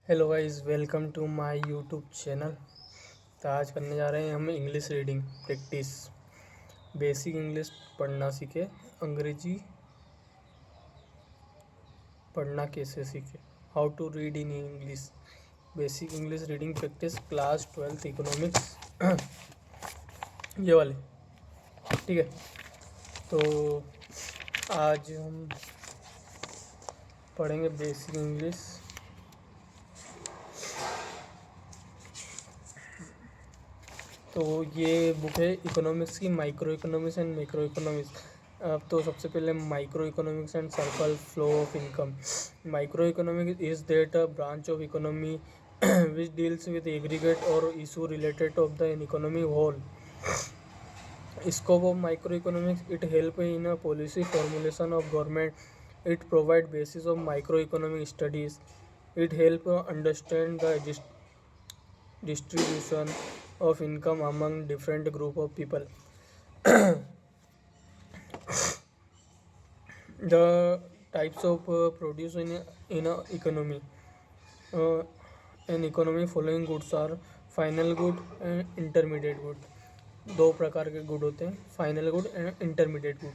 Hello guys, welcome to my YouTube channel. तो आज करने जा रहे हैं हम English reading practice. Basic English पढ़ना सीखे, अंग्रेजी पढ़ना कैसे सीखे। How to read in English. Basic English reading practice class 12th economics ये वाले। ठीक है, तो आज हम पढ़ेंगे बेसिक इंग्लिश। तो ये बुक है इकोनॉमिक्स की, micro economics and macro economics. अब तो सबसे पहले micro economics and circle flow of income. Micro economics is that a branch of economy which deals with aggregate or issue related of the economy whole. Scope of microeconomics: it help in a policy formulation of government. It provide basis of microeconomic studies. It help understand the distribution of income among different group of people. The types of produce in a economy. uh, in economy following goods are final good and intermediate good. दो प्रकार के good होते हैं, final good and intermediate good.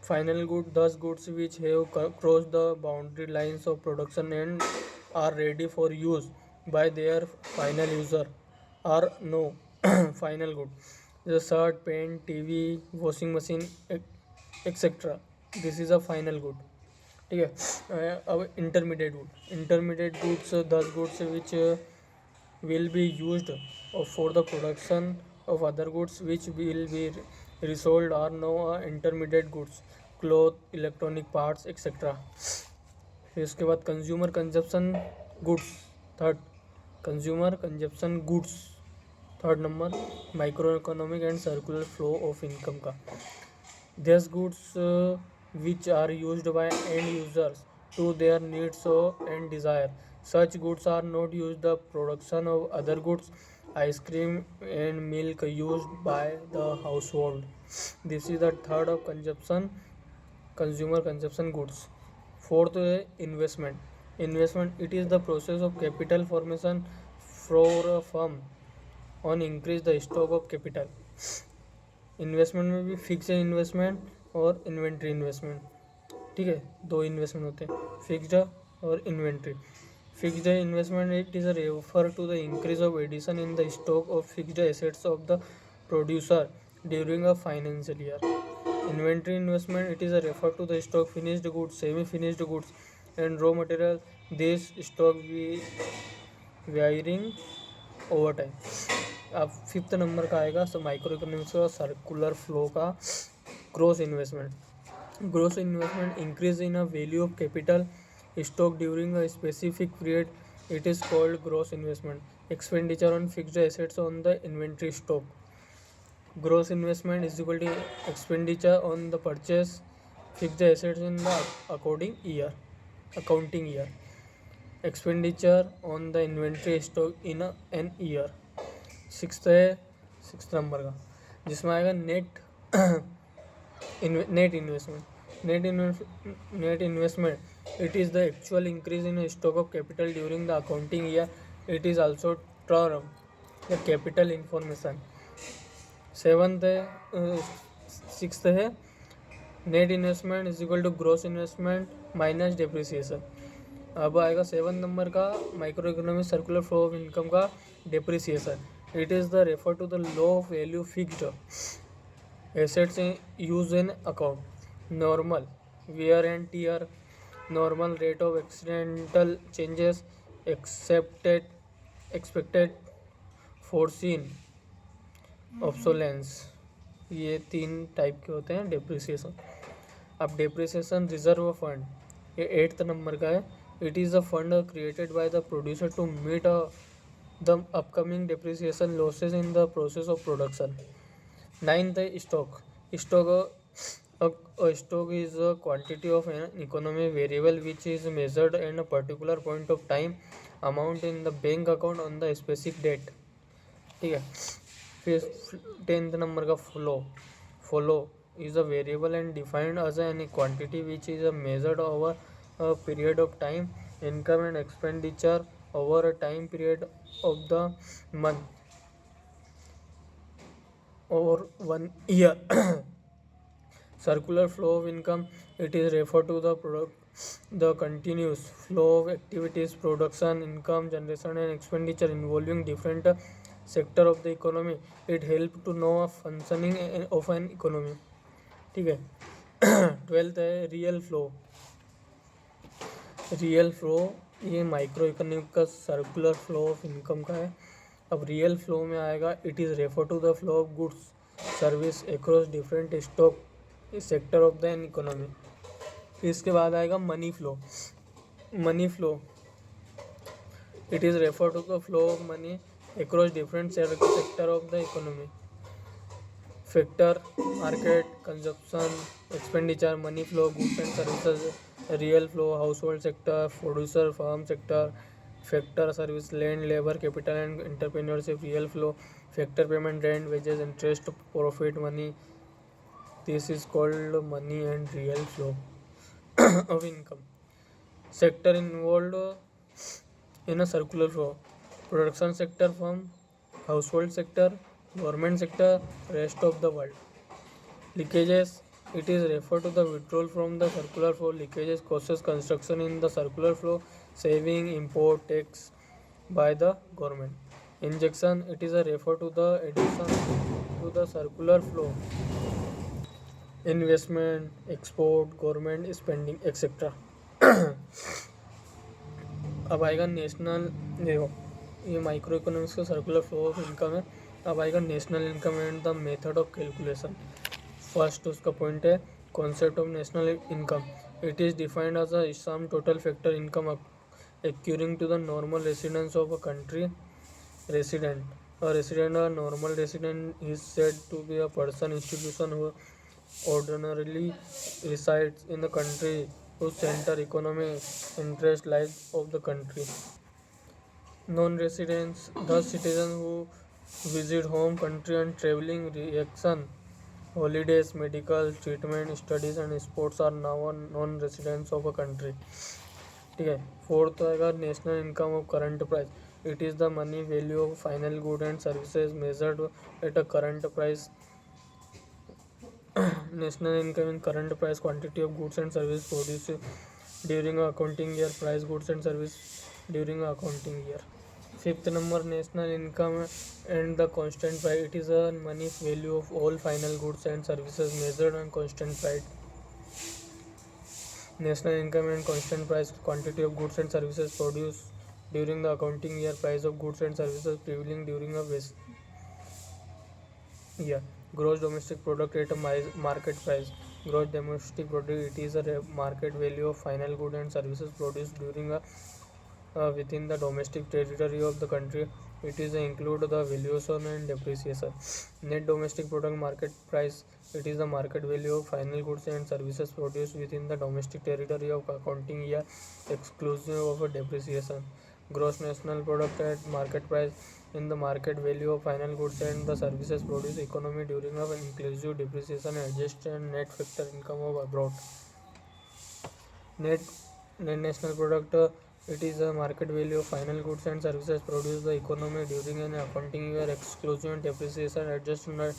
Final good: 10 goods which have cross the boundary lines of production and are ready for use by their final user are no final good. जैसे shirt, pen, TV, washing machine etcetera, this is a final good. ठीक है। अब intermediate goods: 10 goods which will be used for the production of other goods which will be resold or no intermediate goods, cloth, electronic parts etc. फिर इसके बाद consumer consumption goods, third consumer consumption goods, third number micro economic and circular flow of income का। These goods which are used by end users to their needs and desire. Such goods are not used the production of other goods. Ice cream and milk used by the household. This is the third of consumer consumption goods. Fourth, investment. Investment, it is the process of capital formation for a firm on increase the stock of capital. Investment में भी fix investment और inventory investment. ठीक है, दो investment होते हैं, fixed और inventory. Fixed investment, it is refer to the increase of addition in the stock of fixed assets of the producer during a financial year. Inventory investment, it is refer to the stock finished goods, semi finished goods and raw material, this stock wearing over time. अब fifth number का आएगा micro economics का circular flow का gross investment. Gross investment increase in a value of capital stock during a specific period, it is called gross investment. Expenditure on fixed assets on the inventory stock. Gross investment is equal to expenditure on the purchase fixed assets in the accounting year. Expenditure on the inventory stock in an year. Six number का जिसमें आएगा net investment. Net investment, it is the actual increase in stock of capital during the accounting year, it is also term the capital information. Seventh है, sixth है net investment is equal to gross investment minus depreciation. अब आएगा 7 number का micro economic circular flow of income का depreciation. It is the refer to the low of value fixed assets use in account. Normal wear and tear, normal rate of accidental changes, expected foreseen obsolescence. ये 3 type के होते हैं depreciation. अब depreciation reserve fund, ये 8th number का है। It is a fund created by the producer to meet the upcoming depreciation losses in the process of production. 9th, stock. A stock is a quantity of an economy variable which is measured in a particular point of time amount in the bank account on the specific date. ठीक है। फिर 10th number का flow is a variable and defined as any quantity which is measured over a period of time. Income and expenditure over a time period of the month or 1 year. Circular flow of income, it is referred to the continuous flow of activities, production, income generation and expenditure involving different sector of the economy. It help to know a functioning of an economy. ठीक है. 12th है real flow. Real flow ये micro economic का circular flow of income का है. अब real flow में आएगा, it is refer to the flow of goods service across different stock sector of the an economy. इसके बाद आएगा money flow. Money flow, it is refer to the flow of money across different sector of the economy. Factor market consumption expenditure money flow goods and services. Real flow house hold sector producer firm sector. Factor service land labour capital and entrepreneurship. Real flow factor payment rent wages interest profit money. This is called money and real flow of income. Sector involve in a circular flow. Production sector from household sector, government sector, rest of the world. Leakages, it is referred to the withdrawal from the circular flow. Leakages causes construction in the circular flow, saving import tax by the government. Injection, it is a refer to the addition to the circular flow. Investment, export, government spending, etc. अब आएगा national. देखो ये micro economics का circular flow of income है. अब आएगा national income and the method of calculation. First उसका point है concept of national income. It is defined as a sum total factor income accruing to the normal residents of a country. Resident, a resident or normal resident is said to be a person institution who ordinarily resides in the country whose center economic interest lies of the country. Non-residents, the citizens who visit home country and traveling reaction, holidays, medical treatment, studies and sports are now non-residents of a country. ठीक है. Fourth आएगा national income of current price. It is the money value of final good and services measured at a current price. National income in current price quantity of goods and service produce during accounting year. Price goods and service during accounting year. Fifth number national income and the constant price. It is a money value of all final goods and services measured on constant price. National income and constant price quantity of goods and services produced during the accounting year. Price of goods and services prevailing during a year. Gross domestic product at a market price. Gross domestic product, it is a market value of final goods and services produced during a within the domestic territory of the country. It is include the valuation and depreciation. Net domestic product market price. It is the market value of final goods and services produced within the domestic territory of accounting year, exclusive of a depreciation. Gross national product at market price in the market value of final goods and the services produced economy during of inclusive depreciation adjusted net factor income of abroad. Net national product. It is a market value of final goods and services produced the economy during an accounting year, exclusive depreciation adjusted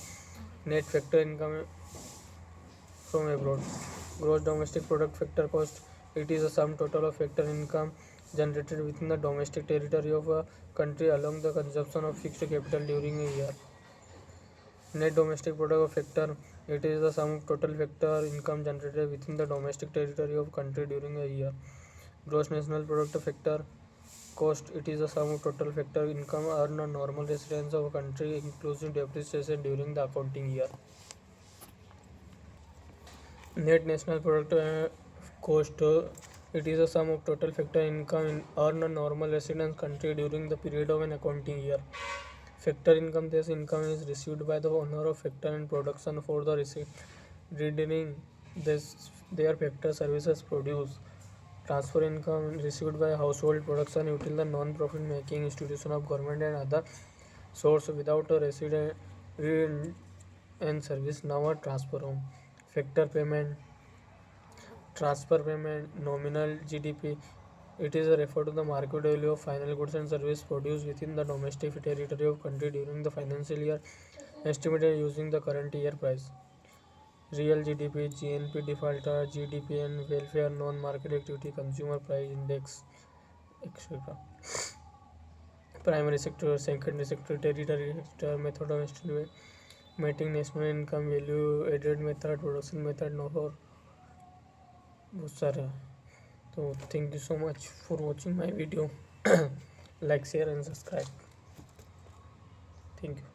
net factor income from abroad. Gross domestic product factor cost. It is a sum total of factor income generated within the domestic territory of a country along the consumption of fixed capital during a year. Net domestic product factor. It is the sum of total factor income generated within the domestic territory of country during a year. Gross national product factor cost. It is the sum of total factor income earned on normal residence of a country inclusive depreciation during the accounting year. Net national product cost. It is the sum of total factor income earned on normal residence country during the period of an accounting year. Factor income. This income is received by the owner of factor and production for the rendering their factor services produce. Transfer income received by household production util the non-profit making institution of government and other source without a resident and service now a transfer home. Factor payment, transfer payment, nominal GDP. It is a refer to the market value of final goods and service produced within the domestic territory of country during the financial year, estimated using the current year price. Real GDP, GNP defaulter, GDP and welfare, non-market activity, consumer price index, etc. Primary sector, secondary sector, territory sector, method of estimating national income, value added method, production method, और बहुत सारे हैं. तो thank you so much for watching my video. Like, share and subscribe. Thank you.